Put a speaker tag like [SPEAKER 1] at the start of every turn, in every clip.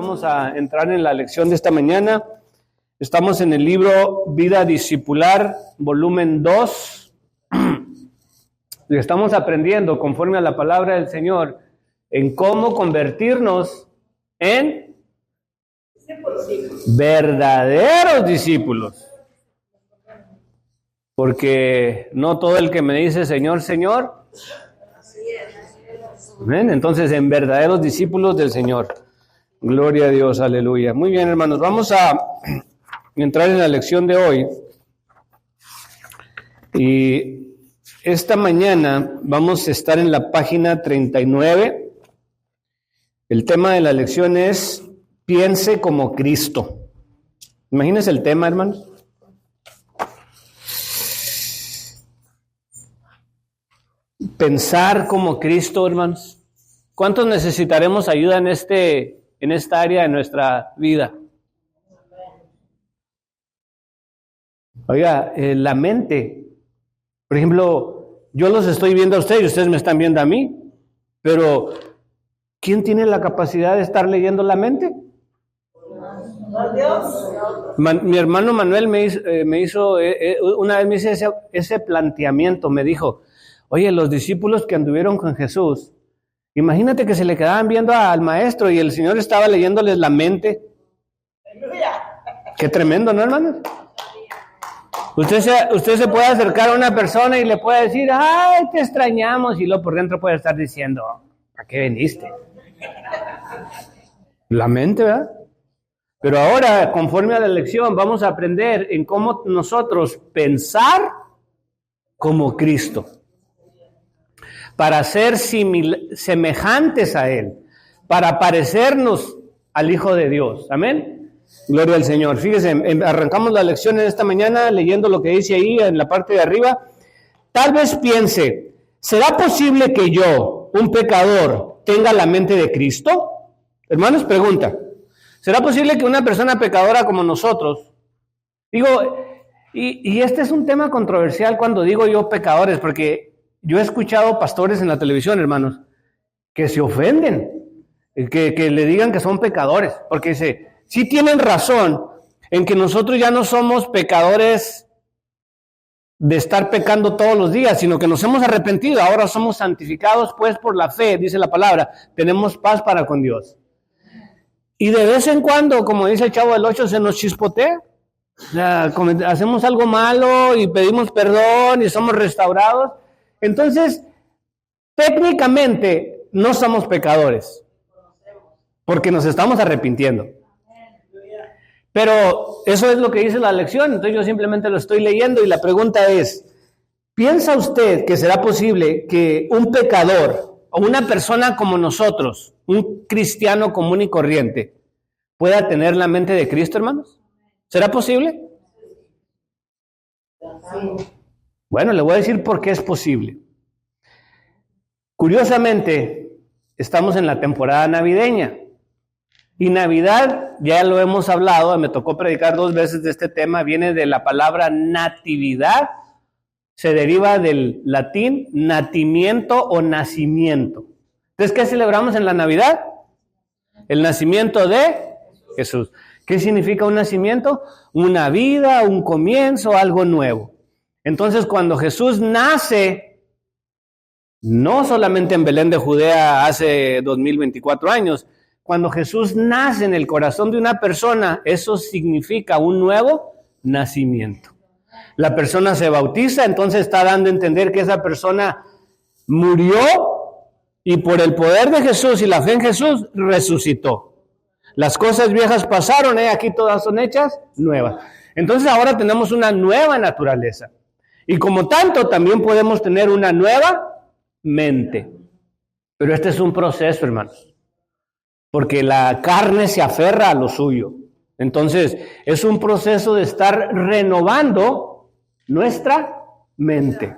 [SPEAKER 1] Vamos a entrar en la lección de esta mañana. Estamos en el libro Vida Discipular, volumen 2. Y estamos aprendiendo, conforme a la palabra del Señor, en cómo convertirnos en verdaderos discípulos. Porque no todo el que me dice Señor, Señor. ¿Ven? Entonces, en verdaderos discípulos del Señor. Gloria a Dios, aleluya. Muy bien, hermanos, vamos a entrar en la lección de hoy. Y esta mañana vamos a estar en la página 39. El tema de la lección es piense como Cristo. Imagínense el tema, hermanos. Pensar como Cristo, hermanos. ¿Cuántos necesitaremos ayuda en esta área de nuestra vida? Oiga, la mente. Por ejemplo, yo los estoy viendo a ustedes y ustedes me están viendo a mí. Pero, ¿quién tiene la capacidad de estar leyendo la mente? Dios. Mi hermano Manuel me hizo una vez me hizo ese planteamiento. Me dijo, oye, los discípulos que anduvieron con Jesús, imagínate que se le quedaban viendo al maestro y el Señor estaba leyéndoles la mente. Qué tremendo, ¿no, hermanos? Usted se puede acercar a una persona y le puede decir, ay, te extrañamos, y luego por dentro puede estar diciendo, ¿a qué viniste? La mente, ¿verdad? Pero ahora, conforme a la lección, vamos a aprender en cómo nosotros pensar como Cristo, para ser semejantes a Él, para parecernos al Hijo de Dios. Amén. Gloria al Señor. Fíjese, arrancamos la lección en esta mañana leyendo lo que dice ahí en la parte de arriba. Tal vez piense, ¿será posible que yo, un pecador, tenga la mente de Cristo? Hermanos, pregunta. ¿Será posible que una persona pecadora como nosotros, y este es un tema controversial cuando digo yo pecadores, porque yo he escuchado pastores en la televisión, hermanos, que se ofenden, que le digan que son pecadores, porque sí tienen razón en que nosotros ya no somos pecadores de estar pecando todos los días, sino que nos hemos arrepentido, ahora somos santificados pues por la fe, dice la palabra, tenemos paz para con Dios. Y de vez en cuando, como dice el Chavo del 8, se nos chispotea. O sea, hacemos algo malo y pedimos perdón y somos restaurados. Entonces, técnicamente no somos pecadores, porque nos estamos arrepintiendo. Pero eso es lo que dice la lección, entonces yo simplemente lo estoy leyendo y la pregunta es, ¿piensa usted que será posible que un pecador o una persona como nosotros, un cristiano común y corriente, pueda tener la mente de Cristo, hermanos? ¿Será posible? Bueno, le voy a decir por qué es posible. Curiosamente, estamos en la temporada navideña. Y Navidad, ya lo hemos hablado, me tocó predicar 2 veces de este tema, viene de la palabra natividad, se deriva del latín natimiento o nacimiento. Entonces, ¿qué celebramos en la Navidad? El nacimiento de Jesús. ¿Qué significa un nacimiento? Una vida, un comienzo, algo nuevo. Entonces, cuando Jesús nace, no solamente en Belén de Judea hace 2024 años, cuando Jesús nace en el corazón de una persona, eso significa un nuevo nacimiento. La persona se bautiza, entonces está dando a entender que esa persona murió y por el poder de Jesús y la fe en Jesús resucitó. Las cosas viejas pasaron, aquí todas son hechas nuevas. Entonces ahora tenemos una nueva naturaleza. Y como tanto, también podemos tener una nueva mente. Pero este es un proceso, hermanos. Porque la carne se aferra a lo suyo. Entonces, es un proceso de estar renovando nuestra mente.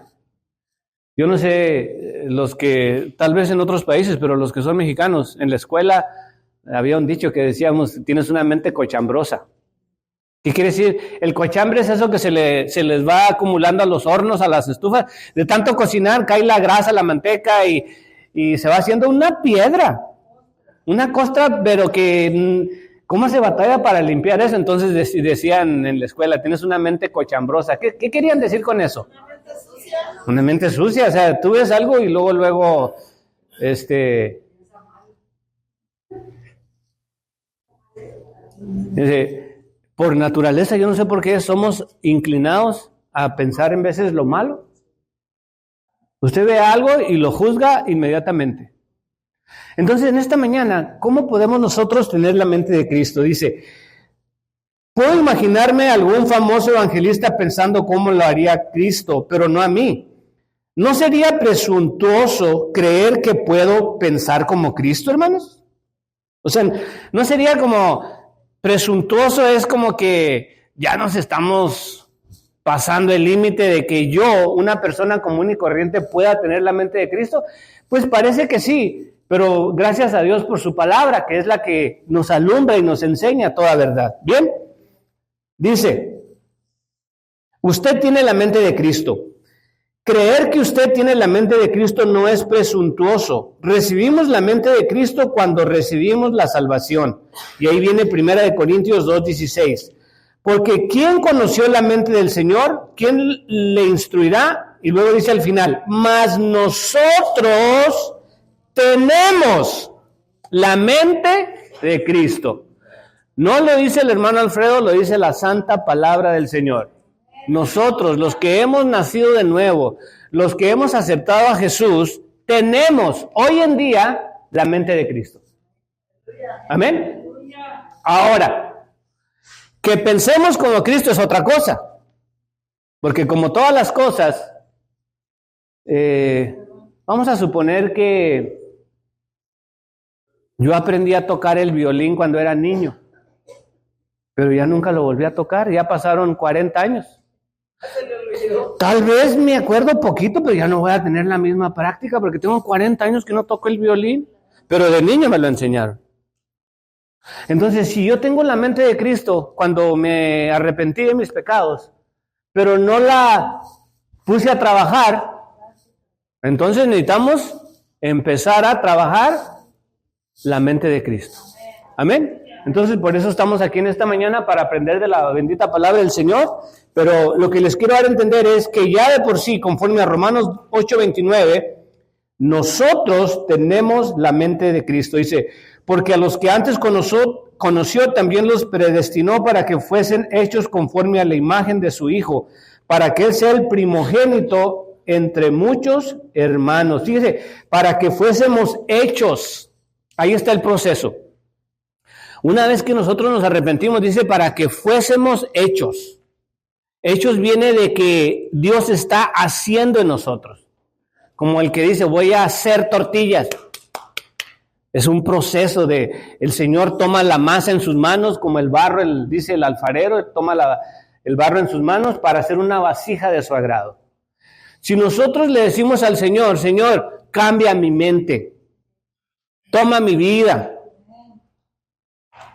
[SPEAKER 1] Yo no sé, los que, tal vez en otros países, pero los que son mexicanos, en la escuela había un dicho que decíamos, tienes una mente cochambrosa. ¿Qué quiere decir? El cochambre es eso que se les va acumulando a los hornos, a las estufas. De tanto cocinar, cae la grasa, la manteca y se va haciendo una piedra. Una costra, pero que, ¿cómo se batalla para limpiar eso? Entonces decían en la escuela, tienes una mente cochambrosa. ¿Qué querían decir con eso?
[SPEAKER 2] Una mente sucia.
[SPEAKER 1] Una mente sucia, o sea, tú ves algo y luego, dice, por naturaleza, yo no sé por qué somos inclinados a pensar en veces lo malo. Usted ve algo y lo juzga inmediatamente. Entonces, en esta mañana, ¿cómo podemos nosotros tener la mente de Cristo? Dice, puedo imaginarme a algún famoso evangelista pensando cómo lo haría Cristo, pero no a mí. ¿No sería presuntuoso creer que puedo pensar como Cristo, hermanos? O sea, no sería como presuntuoso, es como que ya nos estamos pasando el límite de que yo, una persona común y corriente, pueda tener la mente de Cristo. Pues parece que sí, pero gracias a Dios por su palabra, que es la que nos alumbra y nos enseña toda verdad. Bien, dice, usted tiene la mente de Cristo. Creer que usted tiene la mente de Cristo no es presuntuoso. Recibimos la mente de Cristo cuando recibimos la salvación. Y ahí viene 1 Corintios 2:16. Porque ¿quién conoció la mente del Señor? ¿Quién le instruirá? Y luego dice al final, mas nosotros tenemos la mente de Cristo. No lo dice el hermano Alfredo, lo dice la santa palabra del Señor. Nosotros, los que hemos nacido de nuevo, los que hemos aceptado a Jesús, tenemos hoy en día la mente de Cristo. Amén. Ahora, que pensemos como Cristo es otra cosa. Porque como todas las cosas, vamos a suponer que yo aprendí a tocar el violín cuando era niño, pero ya nunca lo volví a tocar, ya pasaron 40 años. Tal vez me acuerdo poquito, pero ya no voy a tener la misma práctica porque tengo 40 años que no toco el violín, pero de niño me lo enseñaron. Entonces, si yo tengo la mente de Cristo cuando me arrepentí de mis pecados, pero no la puse a trabajar, entonces necesitamos empezar a trabajar la mente de Cristo. Amén. Entonces, por eso estamos aquí en esta mañana, para aprender de la bendita palabra del Señor. Pero lo que les quiero dar a entender es que ya de por sí, conforme a Romanos 8:29, nosotros tenemos la mente de Cristo. Dice, porque a los que antes conoció, también los predestinó para que fuesen hechos conforme a la imagen de su Hijo, para que Él sea el primogénito entre muchos hermanos. Fíjese, para que fuésemos hechos. Ahí está el proceso. Una vez que nosotros nos arrepentimos, dice, para que fuésemos hechos. Hechos viene de que Dios está haciendo en nosotros. Como el que dice, voy a hacer tortillas. Es un proceso de, el Señor toma la masa en sus manos, como el barro, dice el alfarero, toma el barro en sus manos para hacer una vasija de su agrado. Si nosotros le decimos al Señor, Señor, cambia mi mente, toma mi vida,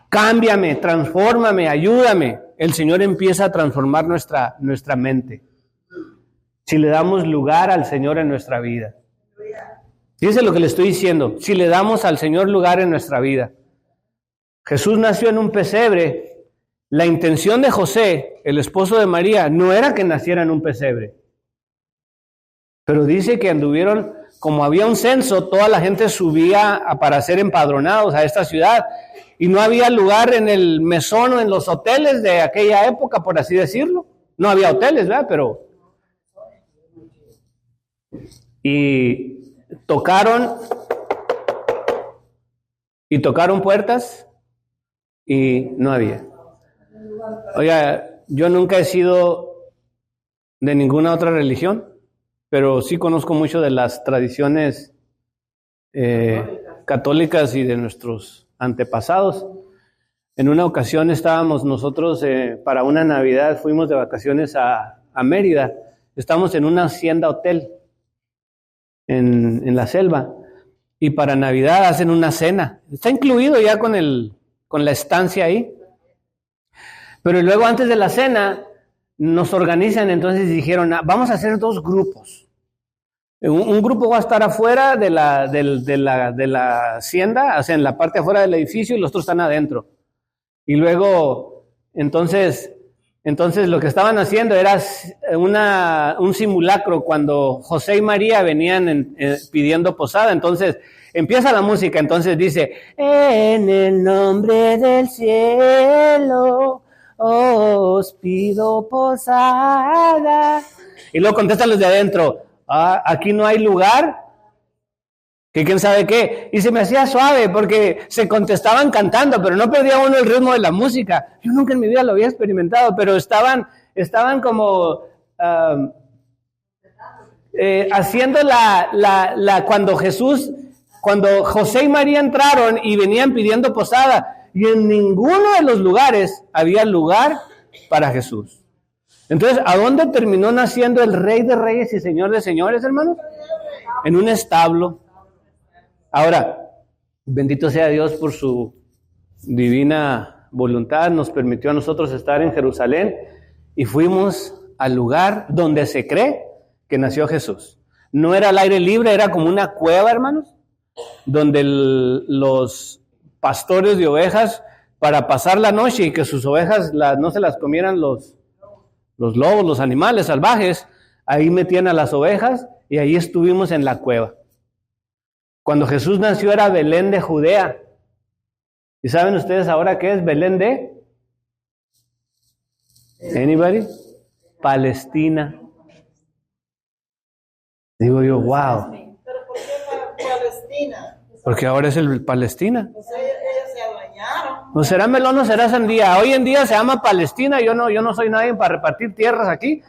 [SPEAKER 1] cámbiame, transfórmame, ayúdame, el Señor empieza a transformar nuestra mente. Si le damos lugar al Señor en nuestra vida. Fíjense lo que le estoy diciendo. Si le damos al Señor lugar en nuestra vida. Jesús nació en un pesebre. La intención de José, el esposo de María, no era que naciera en un pesebre. Pero dice que anduvieron, como había un censo, toda la gente subía para ser empadronados a esta ciudad. Y no había lugar en el mesón o en los hoteles de aquella época, por así decirlo. No había hoteles, ¿verdad? Pero... Y tocaron puertas y no había. Oiga, yo nunca he sido de ninguna otra religión, pero sí conozco mucho de las tradiciones católicas y de nuestros antepasados. En una ocasión estábamos nosotros, para una Navidad, fuimos de vacaciones a Mérida. Estamos en una hacienda hotel en la selva, y para Navidad hacen una cena. Está incluido ya con la estancia ahí. Pero luego, antes de la cena, nos organizan, entonces dijeron, vamos a hacer 2 grupos. Un grupo va a estar afuera de la hacienda, o sea, en la parte afuera del edificio, y los otros están adentro. Y luego, entonces lo que estaban haciendo era un simulacro cuando José y María venían pidiendo posada. Entonces empieza la música, entonces dice, en el nombre del cielo os pido posada. Y luego contestan los de adentro, aquí no hay lugar, que quién sabe qué. Y se me hacía suave porque se contestaban cantando, pero no perdía uno el ritmo de la música. Yo nunca en mi vida lo había experimentado, pero estaban como haciendo cuando José y María entraron y venían pidiendo posada, y en ninguno de los lugares había lugar para Jesús. Entonces, ¿a dónde terminó naciendo el Rey de Reyes y Señor de Señores, hermanos? En un establo. Ahora, bendito sea Dios por su divina voluntad, nos permitió a nosotros estar en Jerusalén y fuimos al lugar donde se cree que nació Jesús. No era al aire libre, era como una cueva, hermanos, donde los pastores de ovejas, para pasar la noche y que sus ovejas no se las comieran los lobos, los animales salvajes, ahí metían a las ovejas y ahí estuvimos en la cueva. Cuando Jesús nació era Belén de Judea. ¿Y saben ustedes ahora qué es Belén de? Anybody? Palestina. Digo yo, wow.
[SPEAKER 2] ¿Pero por qué Palestina?
[SPEAKER 1] Porque ahora es el Palestina.
[SPEAKER 2] Pues ellos se adueñaron.
[SPEAKER 1] ¿No será melón o será sandía? Hoy en día se llama Palestina. Yo no soy nadie para repartir tierras aquí.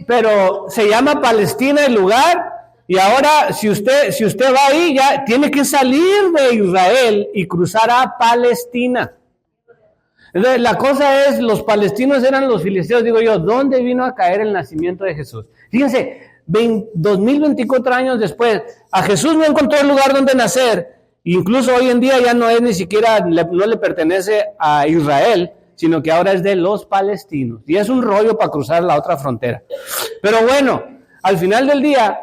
[SPEAKER 1] Pero se llama Palestina el lugar. Y ahora, si usted va ahí, ya tiene que salir de Israel y cruzar a Palestina. Entonces, la cosa es, los palestinos eran los filisteos. Digo yo, ¿dónde vino a caer el nacimiento de Jesús? Fíjense, 2024 años después, a Jesús no encontró el lugar donde nacer. Incluso hoy en día ya no es ni siquiera, no le pertenece a Israel, sino que ahora es de los palestinos. Y es un rollo para cruzar la otra frontera. Pero bueno, al final del día,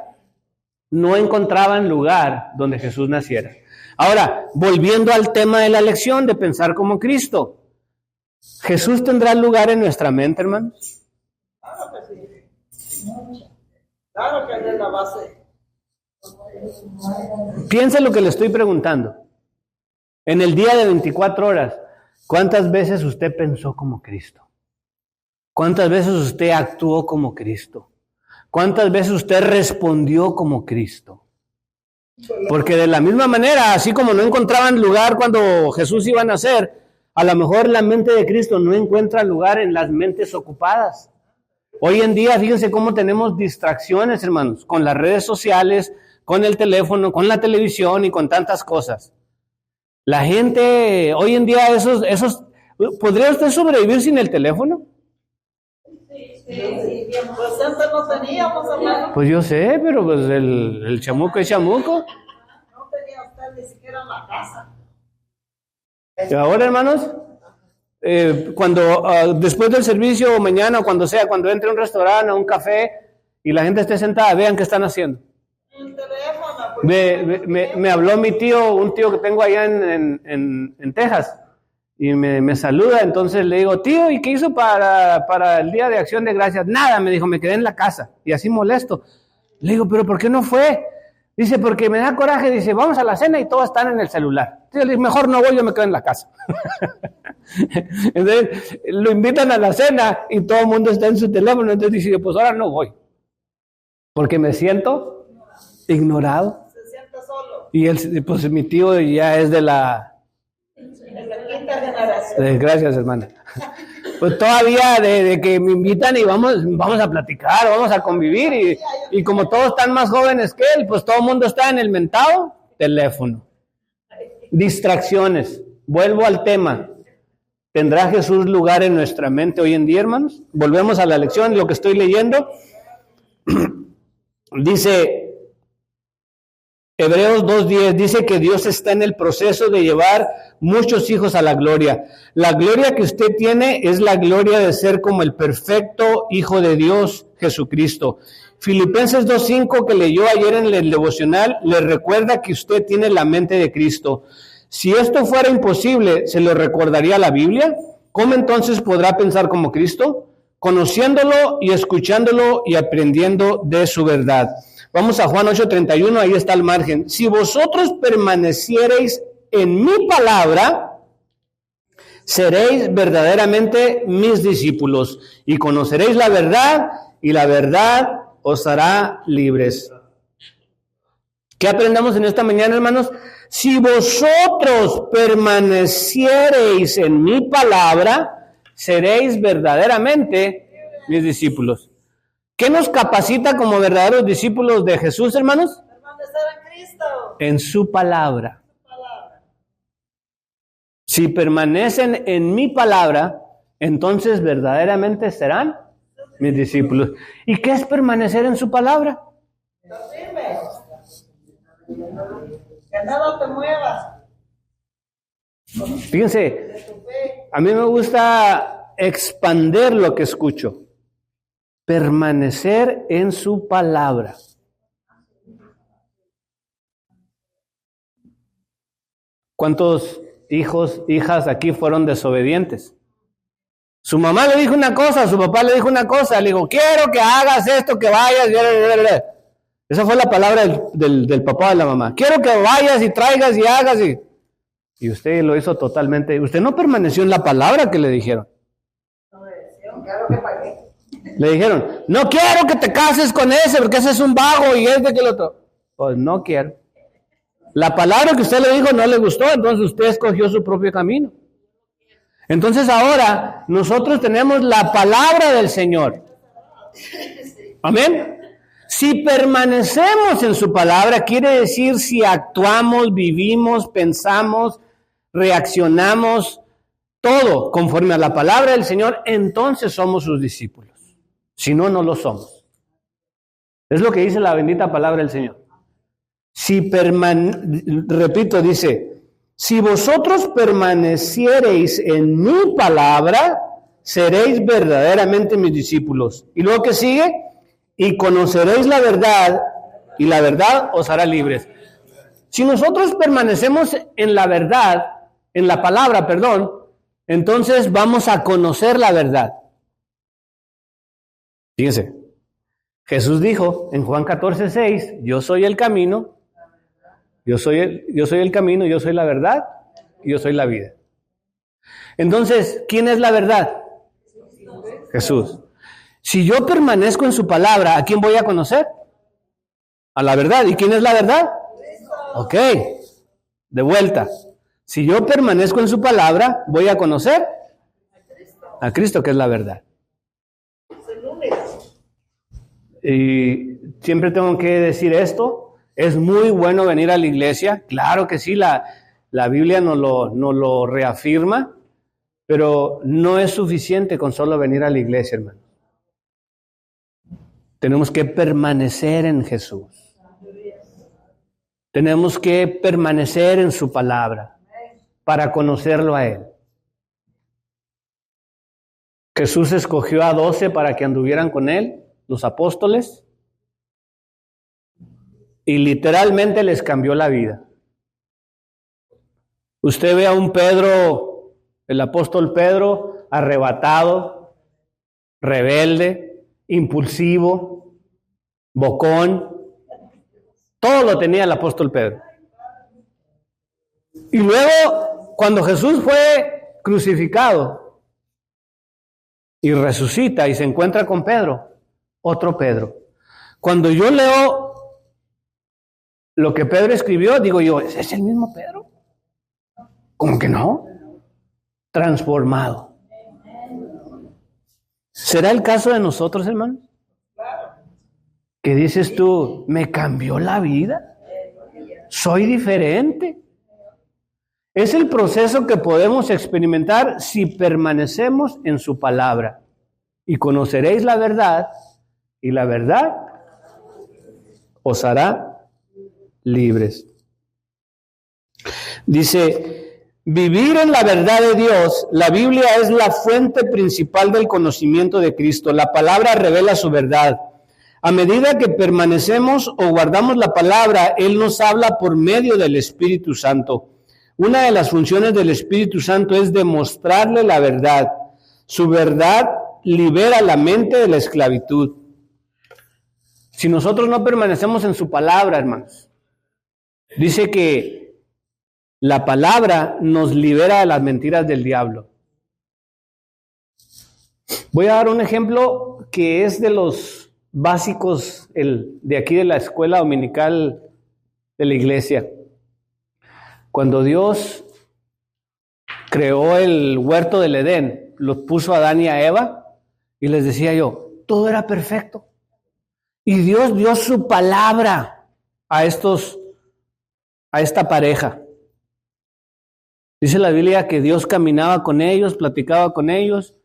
[SPEAKER 1] no encontraban lugar donde Jesús naciera. Ahora, volviendo al tema de la lección de pensar como Cristo, ¿Jesús tendrá lugar en nuestra mente, hermanos?
[SPEAKER 2] Claro que sí. Claro que es la base.
[SPEAKER 1] Piense lo que le estoy preguntando. En el día de 24 horas, ¿cuántas veces usted pensó como Cristo? ¿Cuántas veces usted actuó como Cristo? ¿Cuántas veces usted respondió como Cristo? Porque de la misma manera, así como no encontraban lugar cuando Jesús iba a nacer, a lo mejor la mente de Cristo no encuentra lugar en las mentes ocupadas. Hoy en día, fíjense cómo tenemos distracciones, hermanos, con las redes sociales, con el teléfono, con la televisión y con tantas cosas. La gente, hoy en día, ¿podría usted sobrevivir sin el teléfono?
[SPEAKER 2] Sí. Pues antes no teníamos, hermano.
[SPEAKER 1] Pues yo sé, pero pues el chamuco es chamuco.
[SPEAKER 2] No tenía usted ni siquiera en la casa.
[SPEAKER 1] Y ahora, hermanos, cuando después del servicio o mañana o cuando sea, cuando entre a un restaurante o un café y la gente esté sentada, vean qué están haciendo.
[SPEAKER 2] El teléfono.
[SPEAKER 1] Me habló mi tío, un tío que tengo allá en Texas, y me saluda. Entonces le digo, tío, ¿y qué hizo para el Día de Acción de Gracias? Nada, me dijo, me quedé en la casa, y así molesto. Le digo, ¿pero por qué no fue? Dice, porque me da coraje. Dice, vamos a la cena y todos están en el celular. Entonces le digo, mejor no voy, yo me quedo en la casa. Entonces lo invitan a la cena y todo el mundo está en su teléfono. Entonces dice, pues ahora no voy, porque me siento ignorado.
[SPEAKER 2] Se siente solo.
[SPEAKER 1] Y pues mi tío ya es de la
[SPEAKER 2] quinta generación.
[SPEAKER 1] Gracias, hermana. Pues todavía de que me invitan y vamos a platicar, vamos a convivir, y como todos están más jóvenes que él, pues todo el mundo está en el mentado teléfono. Distracciones. Vuelvo al tema. ¿Tendrá Jesús lugar en nuestra mente hoy en día, hermanos? Volvemos a la lección, lo que estoy leyendo. Dice Hebreos 2:10, dice que Dios está en el proceso de llevar muchos hijos a la gloria. La gloria que usted tiene es la gloria de ser como el perfecto Hijo de Dios, Jesucristo. Filipenses 2:5 que leyó ayer en el devocional le recuerda que usted tiene la mente de Cristo. Si esto fuera imposible, ¿se lo recordaría la Biblia? ¿Cómo entonces podrá pensar como Cristo? Conociéndolo y escuchándolo y aprendiendo de su verdad. Vamos a Juan 8:31, ahí está el margen. Si vosotros permaneciereis en mi palabra, seréis verdaderamente mis discípulos y conoceréis la verdad y la verdad os hará libres. ¿Qué aprendamos en esta mañana, hermanos? Si vosotros permaneciereis en mi palabra, seréis verdaderamente mis discípulos. ¿Qué nos capacita como verdaderos discípulos de Jesús, hermanos?
[SPEAKER 2] Permanecer en Cristo.
[SPEAKER 1] En su palabra. Si permanecen en mi palabra, entonces verdaderamente serán mis discípulos. ¿Y qué es permanecer en su palabra?
[SPEAKER 2] No firme. Que nada te muevas.
[SPEAKER 1] Fíjense, a mí me gusta expander lo que escucho. Permanecer en su palabra. ¿Cuántos hijos, hijas aquí fueron desobedientes? Su mamá le dijo una cosa, su papá le dijo una cosa, le dijo, quiero que hagas esto, que vayas. Esa fue la palabra del papá o de la mamá. Quiero que vayas y traigas y hagas. Y usted lo hizo totalmente. Usted no permaneció en la palabra que le dijeron. Le dijeron, no quiero que te cases con ese, porque ese es un vago y es de que el otro. Pues no quiero. La palabra que usted le dijo no le gustó, entonces usted escogió su propio camino. Entonces ahora nosotros tenemos la palabra del Señor. Amén. Si permanecemos en su palabra, quiere decir si actuamos, vivimos, pensamos, reaccionamos, todo conforme a la palabra del Señor, entonces somos sus discípulos. Si no, no lo somos. Es lo que dice la bendita palabra del Señor. Repito, dice, si vosotros permaneciereis en mi palabra, seréis verdaderamente mis discípulos. Y luego que sigue, y conoceréis la verdad, y la verdad os hará libres. Si nosotros permanecemos en la verdad, en la palabra, entonces vamos a conocer la verdad. Fíjense, Jesús dijo en Juan 14:6, yo soy el camino, yo soy el camino, yo soy la verdad, y yo soy la vida. Entonces, ¿quién es la verdad? Jesús. Si yo permanezco en su palabra, ¿a quién voy a conocer? A la verdad. ¿Y quién es la verdad? Ok, de vuelta. Si yo permanezco en su palabra, voy a conocer a Cristo, que es la verdad. Y siempre tengo que decir esto, es muy bueno venir a la iglesia, claro que sí, la Biblia nos lo reafirma, pero no es suficiente con solo venir a la iglesia, hermano. Tenemos que permanecer en Jesús. Tenemos que permanecer en su palabra para conocerlo a Él. Jesús escogió a 12 para que anduvieran con Él, los apóstoles, y literalmente les cambió la vida. Usted ve a un Pedro, el apóstol Pedro, arrebatado, rebelde, impulsivo, bocón, todo lo tenía el apóstol Pedro. Y luego, cuando Jesús fue crucificado y resucita y se encuentra con Pedro, otro Pedro. Cuando yo leo lo que Pedro escribió, digo yo, ¿es el mismo Pedro? ¿Cómo que no? Transformado. ¿Será el caso de nosotros, hermanos? ¿Qué dices tú? ¿Me cambió la vida? ¿Soy diferente? Es el proceso que podemos experimentar si permanecemos en su palabra. Y conoceréis la verdad, y la verdad os hará libres. Dice, vivir en la verdad de Dios, la Biblia es la fuente principal del conocimiento de Cristo. La palabra revela su verdad. A medida que permanecemos o guardamos la palabra, Él nos habla por medio del Espíritu Santo. Una de las funciones del Espíritu Santo es demostrarle la verdad. Su verdad libera la mente de la esclavitud. Si nosotros no permanecemos en su palabra, hermanos, dice que la palabra nos libera de las mentiras del diablo. Voy a dar un ejemplo que es de los básicos de aquí de la escuela dominical de la iglesia. Cuando Dios creó el huerto del Edén, los puso a Adán y a Eva, y les decía yo, todo era perfecto. Y Dios dio su palabra a esta pareja. Dice la Biblia que Dios caminaba con ellos, platicaba con ellos,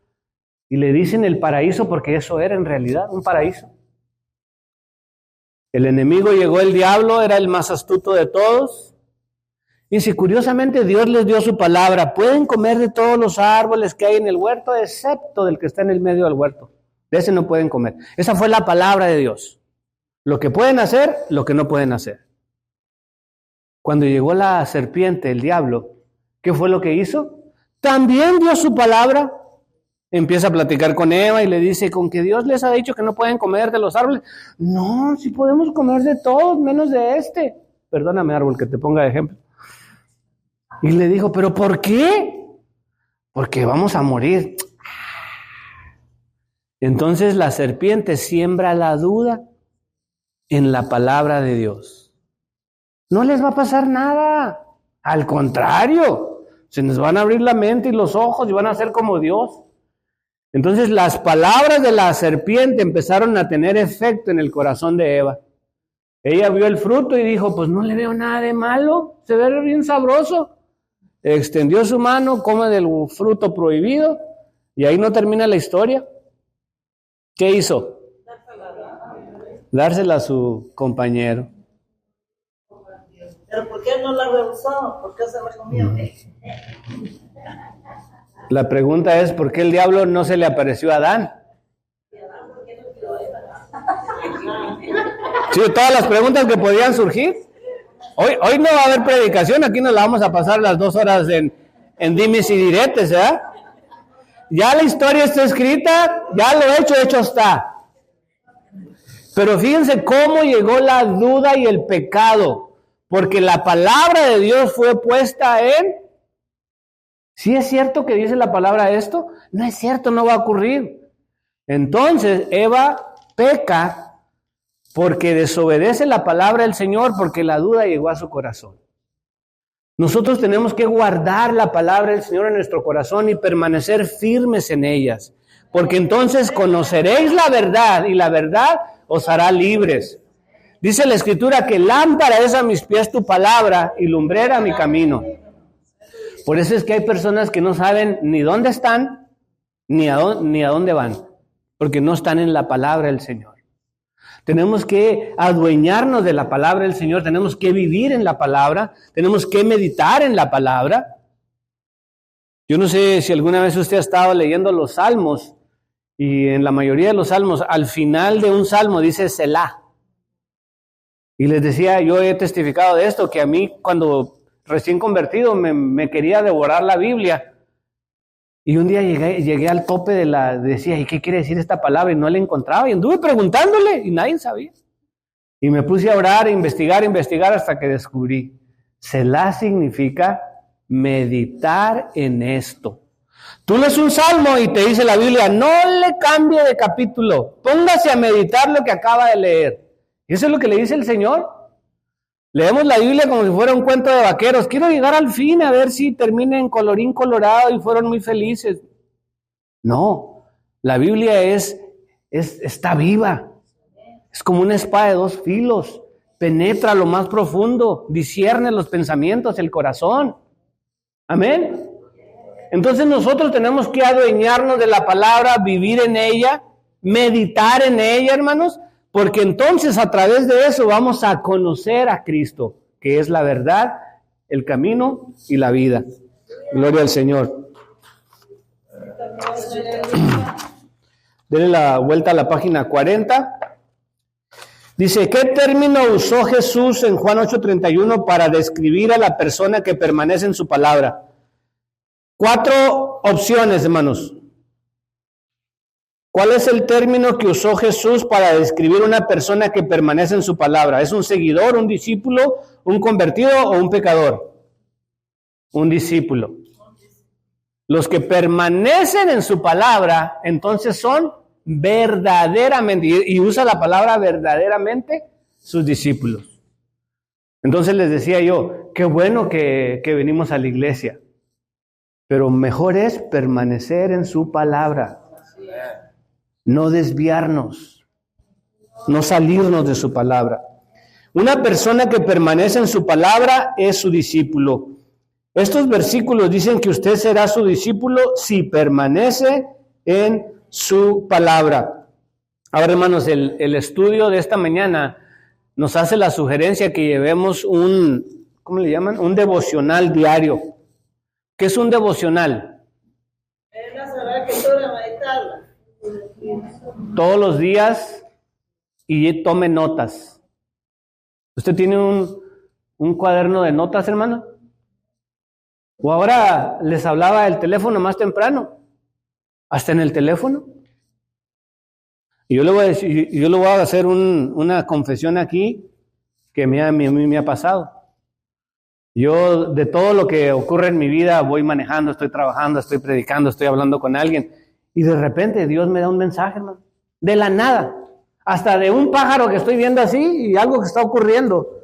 [SPEAKER 1] y le dicen el paraíso porque eso era en realidad un paraíso. El enemigo llegó, el diablo, era el más astuto de todos. Y si curiosamente Dios les dio su palabra, pueden comer de todos los árboles que hay en el huerto, excepto del que está en el medio del huerto. De ese no pueden comer. Esa fue la palabra de Dios. Lo que pueden hacer, lo que no pueden hacer. Cuando llegó la serpiente, el diablo, ¿qué fue lo que hizo? También dio su palabra. Empieza a platicar con Eva y le dice, ¿con que Dios les ha dicho que no pueden comer de los árboles? No, si podemos comer de todos, menos de este. Perdóname, árbol, que te ponga de ejemplo. Y le dijo, ¿pero por qué? Porque vamos a morir. Entonces la serpiente siembra la duda en la palabra de Dios. No les va a pasar nada. Al contrario, se nos van a abrir la mente y los ojos y van a ser como Dios. Entonces las palabras de la serpiente empezaron a tener efecto en el corazón de Eva. Ella vio el fruto y dijo, pues no le veo nada de malo, se ve bien sabroso. Extendió su mano, come del fruto prohibido y ahí no termina la historia. ¿Qué hizo? Dársela a su compañero.
[SPEAKER 2] ¿Pero por qué no la rehusó? ¿Por qué se la comió?
[SPEAKER 1] La pregunta es, ¿por qué el diablo no se le apareció a Adán? Sí, todas las preguntas que podían surgir. Hoy no va a haber predicación, aquí nos la vamos a pasar las 2 horas en dimes y diretes, ¿verdad? Ya la historia está escrita, ya lo hecho está. Pero fíjense cómo llegó la duda y el pecado, porque la palabra de Dios fue puesta en... ¿Sí es cierto que dice la palabra esto? No es cierto, no va a ocurrir. Entonces Eva peca porque desobedece la palabra del Señor, porque la duda llegó a su corazón. Nosotros tenemos que guardar la palabra del Señor en nuestro corazón y permanecer firmes en ellas, porque entonces conoceréis la verdad y la verdad os hará libres. Dice la Escritura que lámpara es a mis pies tu palabra y lumbrera mi camino. Por eso es que hay personas que no saben ni dónde están, ni a dónde van, porque no están en la palabra del Señor. Tenemos que adueñarnos de la palabra del Señor, tenemos que vivir en la palabra, tenemos que meditar en la palabra. Yo no sé si alguna vez usted ha estado leyendo los salmos, y en la mayoría de los salmos, al final de un salmo dice Selah. Y les decía, yo he testificado de esto, que a mí cuando recién convertido me quería devorar la Biblia. Y un día llegué al tope decía, ¿y qué quiere decir esta palabra? Y no la encontraba, y anduve preguntándole, y nadie sabía. Y me puse a orar, a investigar, hasta que descubrí. Selah significa meditar en esto. Tú lees un salmo y te dice la Biblia, no le cambie de capítulo, póngase a meditar lo que acaba de leer. Y eso es lo que le dice el Señor. Leemos la Biblia como si fuera un cuento de vaqueros. Quiero llegar al fin a ver si termina en colorín colorado y fueron muy felices. No, la Biblia está viva. Es como una espada de 2 filos. Penetra lo más profundo, discierne los pensamientos, el corazón. Amén. Entonces nosotros tenemos que adueñarnos de la palabra, vivir en ella, meditar en ella, hermanos. Porque entonces a través de eso vamos a conocer a Cristo, que es la verdad, el camino y la vida. Gloria al Señor. Denle la vuelta a la página 40. Dice, ¿qué término usó Jesús en Juan 8:31 para describir a la persona que permanece en su palabra? 4 opciones, hermanos. ¿Cuál es el término que usó Jesús para describir una persona que permanece en su palabra? ¿Es un seguidor, un discípulo, un convertido o un pecador? Un discípulo. Los que permanecen en su palabra, entonces son verdaderamente, y usa la palabra verdaderamente, sus discípulos. Entonces les decía yo, qué bueno que venimos a la iglesia, pero mejor es permanecer en su palabra. No desviarnos, no salirnos de su palabra. Una persona que permanece en su palabra es su discípulo. Estos versículos dicen que usted será su discípulo si permanece en su palabra. Ahora, hermanos, el estudio de esta mañana nos hace la sugerencia que llevemos ¿cómo le llaman? Un devocional diario. ¿Qué es un devocional?
[SPEAKER 2] Es la Sagrada Escritura, meditarla.
[SPEAKER 1] Todos los días y tome notas. ¿Usted tiene un cuaderno de notas, hermano? O ahora les hablaba del teléfono más temprano. Hasta en el teléfono. Y yo le voy a decir, yo le voy a hacer una confesión aquí que a mí me ha pasado. Yo de todo lo que ocurre en mi vida voy manejando, estoy trabajando, estoy predicando, estoy hablando con alguien. Y de repente Dios me da un mensaje, hermano. De la nada. Hasta de un pájaro que estoy viendo así y algo que está ocurriendo.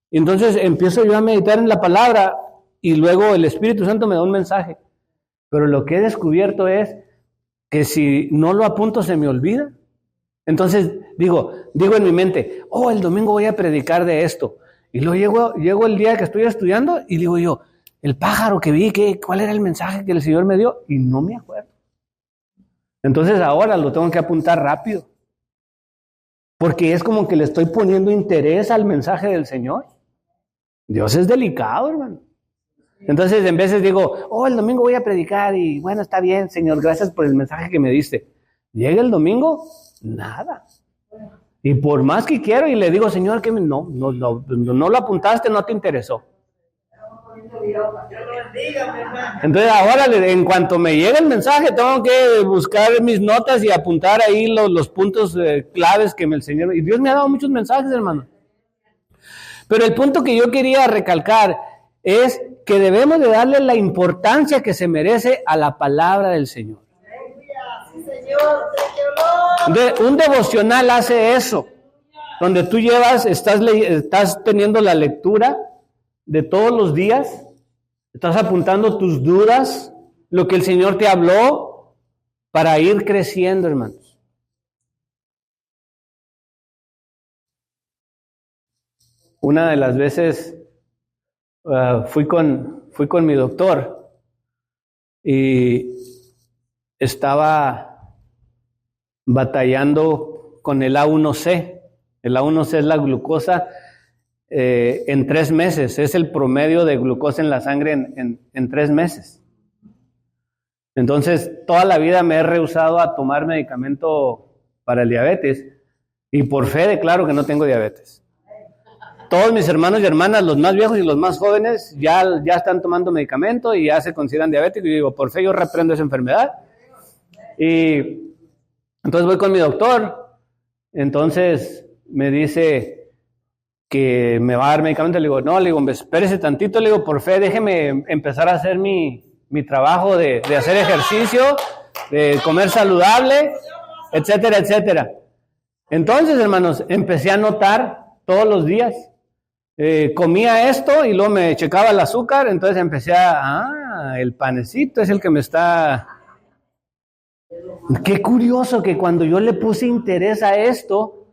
[SPEAKER 1] Y entonces empiezo yo a meditar en la palabra y luego el Espíritu Santo me da un mensaje. Pero lo que he descubierto es que si no lo apunto se me olvida. Entonces digo en mi mente, el domingo voy a predicar de esto. Y luego llego el día que estoy estudiando y digo yo, el pájaro que vi, ¿cuál era el mensaje que el Señor me dio? Y no me acuerdo. Entonces ahora lo tengo que apuntar rápido. Porque es como que le estoy poniendo interés al mensaje del Señor. Dios es delicado, hermano. Entonces en veces digo, el domingo voy a predicar y bueno, está bien, Señor, gracias por el mensaje que me diste. Llega el domingo, nada. Y por más que quiero y le digo, Señor, que no lo apuntaste, no te interesó. Entonces ahora en cuanto me llega el mensaje tengo que buscar mis notas y apuntar ahí los puntos claves que el Señor... Y Dios me ha dado muchos mensajes, hermano. Pero el punto que yo quería recalcar es que debemos de darle la importancia que se merece a la palabra del Señor. Un devocional hace eso, donde tú estás teniendo la lectura de todos los días, estás apuntando tus dudas, lo que el Señor te habló, para ir creciendo, hermanos. Una de las veces fui con mi doctor y estaba batallando con el A1C. El A1C es la glucosa en 3 meses. Es el promedio de glucosa en la sangre en 3 meses. Entonces, toda la vida me he rehusado a tomar medicamento para el diabetes y por fe declaro que no tengo diabetes. Todos mis hermanos y hermanas, los más viejos y los más jóvenes, ya están tomando medicamento y ya se consideran diabéticos. Y digo, por fe yo reprendo esa enfermedad. Y entonces voy con mi doctor. Entonces me dice que me va a dar medicamento. Le digo, espérese tantito. Le digo, por fe, déjeme empezar a hacer mi trabajo de hacer ejercicio, de comer saludable, etcétera, etcétera. Entonces, hermanos, empecé a notar todos los días. Comía esto y luego me checaba el azúcar, entonces empecé el panecito es el que me está... Qué curioso que cuando yo le puse interés a esto,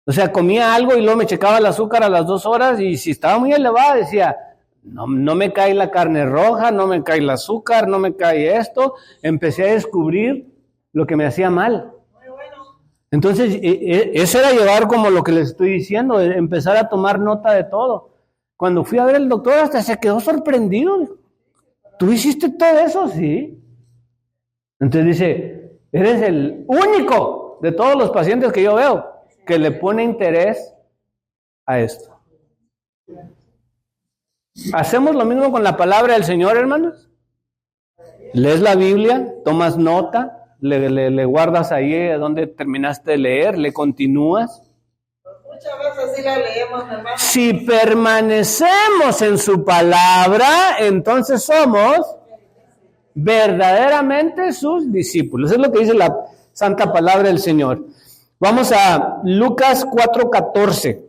[SPEAKER 1] o sea, comía algo y luego me checaba el azúcar a las 2 horas y si estaba muy elevada decía, no me cae la carne roja, no me cae el azúcar, no me cae esto. Empecé a descubrir lo que me hacía mal. Entonces, eso era llevar como lo que les estoy diciendo, empezar a tomar nota de todo. Cuando fui a ver al doctor hasta se quedó sorprendido. ¿Tú hiciste todo eso? Sí. Entonces dice, eres el único de todos los pacientes que yo veo que le pone interés a esto. ¿Hacemos lo mismo con la palabra del Señor, hermanos? ¿Lees la Biblia? ¿Tomas nota? ¿Le guardas ahí donde terminaste de leer? ¿Le continúas?
[SPEAKER 2] Muchas veces sí la leemos, hermano.
[SPEAKER 1] Si permanecemos en su palabra, entonces somos verdaderamente sus discípulos. Es lo que dice la santa palabra del Señor. Vamos a Lucas 4:14.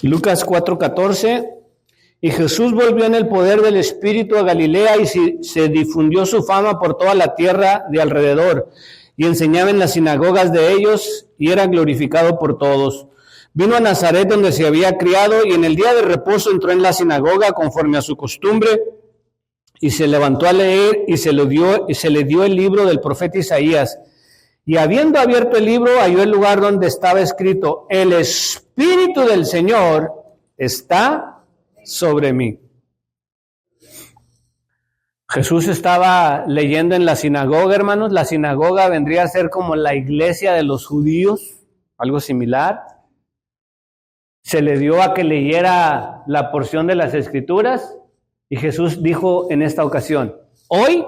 [SPEAKER 1] Lucas 4:14. Y Jesús volvió en el poder del Espíritu a Galilea y se difundió su fama por toda la tierra de alrededor. Y enseñaba en las sinagogas de ellos y era glorificado por todos. Vino a Nazaret donde se había criado y en el día de reposo entró en la sinagoga conforme a su costumbre y se levantó a leer y se le dio el libro del profeta Isaías. Y habiendo abierto el libro, halló el lugar donde estaba escrito: el Espíritu del Señor está sobre mí. Jesús estaba leyendo en la sinagoga, hermanos. La sinagoga vendría a ser como la iglesia de los judíos, algo similar. Se le dio a que leyera la porción de las Escrituras y Jesús dijo en esta ocasión: hoy,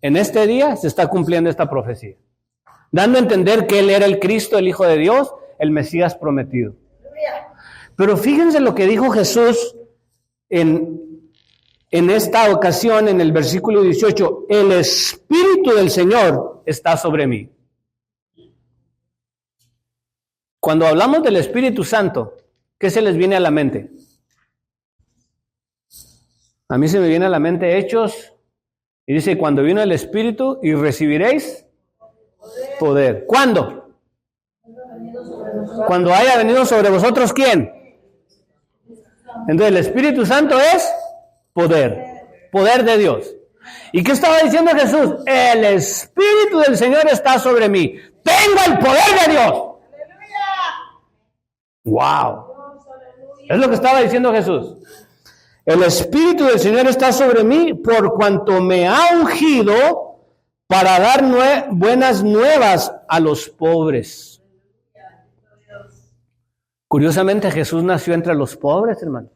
[SPEAKER 1] en este día, se está cumpliendo esta profecía, dando a entender que Él era el Cristo, el Hijo de Dios, el Mesías prometido. Pero fíjense lo que dijo Jesús en esta ocasión, en el versículo 18: el Espíritu del Señor está sobre mí. Cuando hablamos del Espíritu Santo, ¿qué se les viene a la mente? A mí se me viene a la mente Hechos, y dice: cuando vino el Espíritu y recibiréis poder. ¿Cuándo? Cuando haya venido sobre vosotros, ¿quién? Entonces el Espíritu Santo es poder, poder de Dios. ¿Y qué estaba diciendo Jesús? El Espíritu del Señor está sobre mí. Tengo el poder de Dios. ¡Wow! Es lo que estaba diciendo Jesús. El Espíritu del Señor está sobre mí por cuanto me ha ungido para dar buenas nuevas a los pobres. Curiosamente, Jesús nació entre los pobres, hermano.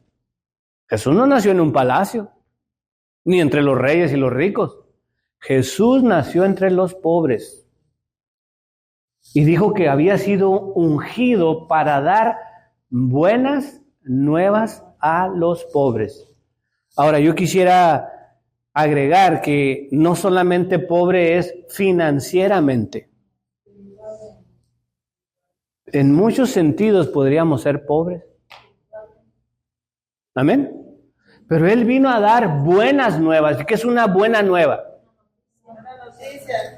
[SPEAKER 1] Jesús no nació en un palacio, ni entre los reyes y los ricos. Jesús nació entre los pobres. Y dijo que había sido ungido para dar buenas nuevas a los pobres. Ahora, yo quisiera agregar que no solamente pobre es financieramente. En muchos sentidos podríamos ser pobres. Amén. Pero Él vino a dar buenas nuevas. ¿Qué es una buena nueva?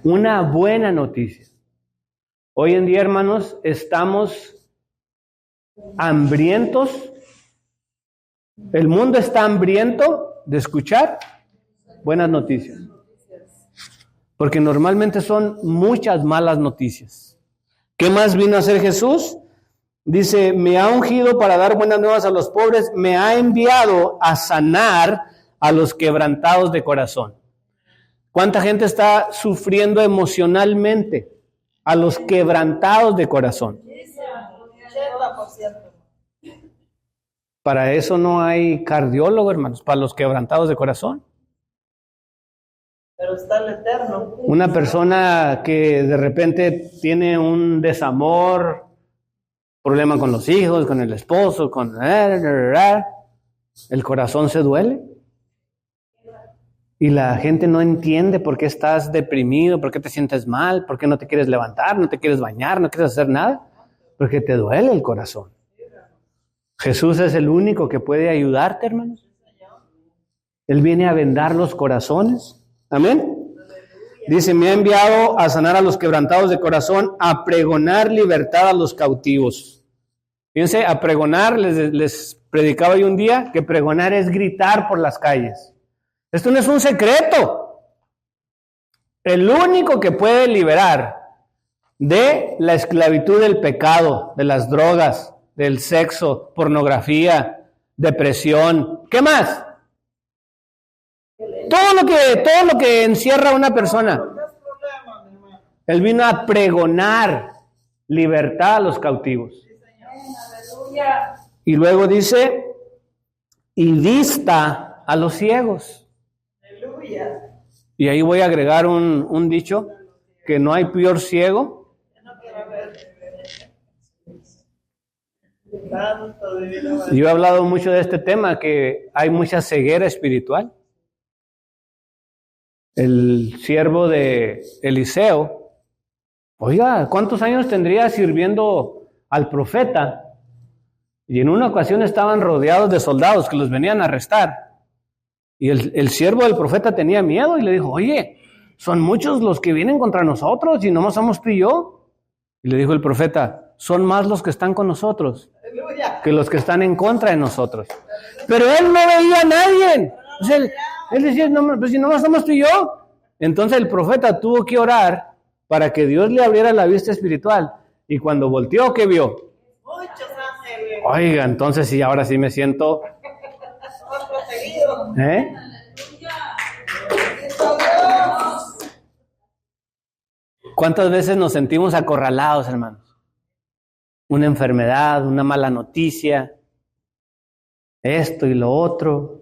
[SPEAKER 1] Una buena noticia. Hoy en día, hermanos, estamos hambrientos. El mundo está hambriento de escuchar buenas noticias. Porque normalmente son muchas malas noticias. ¿Qué más vino a hacer Jesús? Dice: me ha ungido para dar buenas nuevas a los pobres, me ha enviado a sanar a los quebrantados de corazón. ¿Cuánta gente está sufriendo emocionalmente? A los quebrantados de corazón.
[SPEAKER 2] 80%.
[SPEAKER 1] Para eso no hay cardiólogo, hermanos, para los quebrantados de corazón.
[SPEAKER 2] Pero está el Eterno.
[SPEAKER 1] Una persona que de repente tiene un desamor, problema con los hijos, con el esposo, el corazón se duele. Y la gente no entiende por qué estás deprimido, por qué te sientes mal, por qué no te quieres levantar, no te quieres bañar, no quieres hacer nada, porque te duele el corazón. Jesús es el único que puede ayudarte, hermanos. Él viene a vendar los corazones. Amén. Dice: me ha enviado a sanar a los quebrantados de corazón, a pregonar libertad a los cautivos. Fíjense, a pregonar, les predicaba yo un día que pregonar es gritar por las calles. Esto no es un secreto. El único que puede liberar de la esclavitud del pecado, de las drogas, del sexo, pornografía, depresión. ¿Qué más? Todo lo que encierra a una persona. Él vino a pregonar libertad a los cautivos. Y luego dice, y vista a los ciegos. Y ahí voy a agregar un dicho, que no hay peor ciego Yo he hablado mucho de este tema, que hay mucha ceguera espiritual. El siervo de Eliseo, oiga, ¿cuántos años tendría sirviendo al profeta? Y en una ocasión estaban rodeados de soldados que los venían a arrestar. Y el siervo del profeta tenía miedo y le dijo, oye, son muchos los que vienen contra nosotros y nomás somos tú y yo. Y le dijo el profeta, son más los que están con nosotros que los que están en contra de nosotros. Pero él no veía a nadie. O sea, él decía, no, pues si nomás somos tú y yo. Entonces el profeta tuvo que orar para que Dios le abriera la vista espiritual. Y cuando volteó, ¿qué vio?
[SPEAKER 2] Muchos ángeles.
[SPEAKER 1] Oiga, entonces sí, ahora sí me siento... ¿Eh? ¿Cuántas veces nos sentimos acorralados, hermanos? Una enfermedad, una mala noticia, esto y lo otro.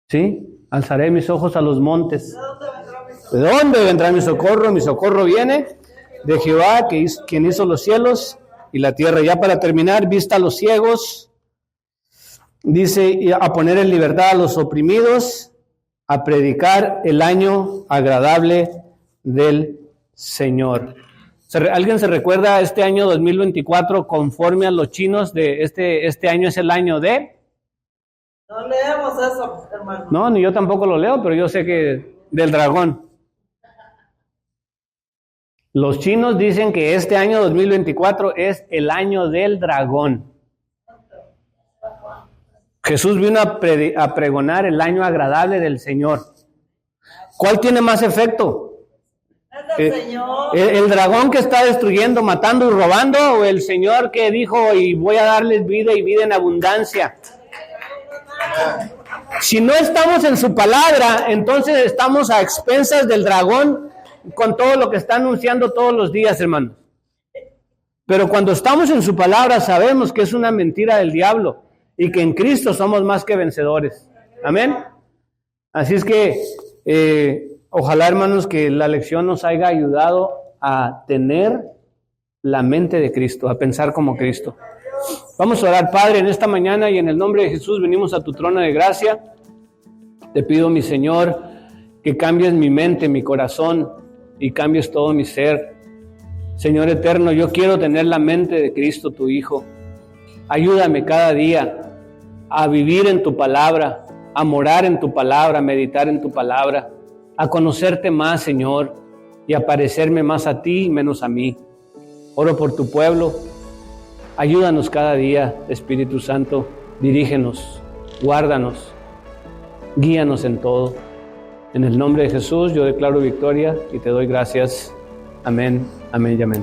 [SPEAKER 1] ¿Sí? Alzaré mis ojos a los montes. ¿De dónde vendrá mi socorro? Mi socorro viene de Jehová, quien hizo los cielos y la tierra. Ya para terminar, vista a los ciegos. Dice, a poner en libertad a los oprimidos, a predicar el año agradable del Señor. ¿Alguien se recuerda este año 2024 conforme a los chinos de este año es el año de?
[SPEAKER 2] No leemos eso, hermano.
[SPEAKER 1] No, ni yo tampoco lo leo, pero yo sé que del dragón. Los chinos dicen que este año 2024 es el año del dragón. Jesús vino a pregonar el año agradable del Señor. ¿Cuál tiene más efecto? ¿El dragón que está destruyendo, matando y robando, o el Señor que dijo, y voy a darles vida y vida en abundancia? Si no estamos en su palabra, entonces estamos a expensas del dragón con todo lo que está anunciando todos los días, hermanos. Pero cuando estamos en su palabra, sabemos que es una mentira del diablo y que en Cristo somos más que vencedores. Amén. Así es que ojalá, hermanos, que la lección nos haya ayudado a tener la mente de Cristo, a pensar como Cristo. Vamos a orar, Padre, en esta mañana, y en el nombre de Jesús venimos a tu trono de gracia. Te pido, mi Señor, que cambies mi mente, mi corazón, y cambies todo mi ser. Señor eterno, yo quiero tener la mente de Cristo, tu Hijo. Ayúdame cada día a vivir en tu palabra, a morar en tu palabra, a meditar en tu palabra, a conocerte más, Señor, y a parecerme más a ti y menos a mí. Oro por tu pueblo. Ayúdanos cada día, Espíritu Santo. Dirígenos, guárdanos, guíanos en todo. En el nombre de Jesús yo declaro victoria y te doy gracias. Amén, amén y amén.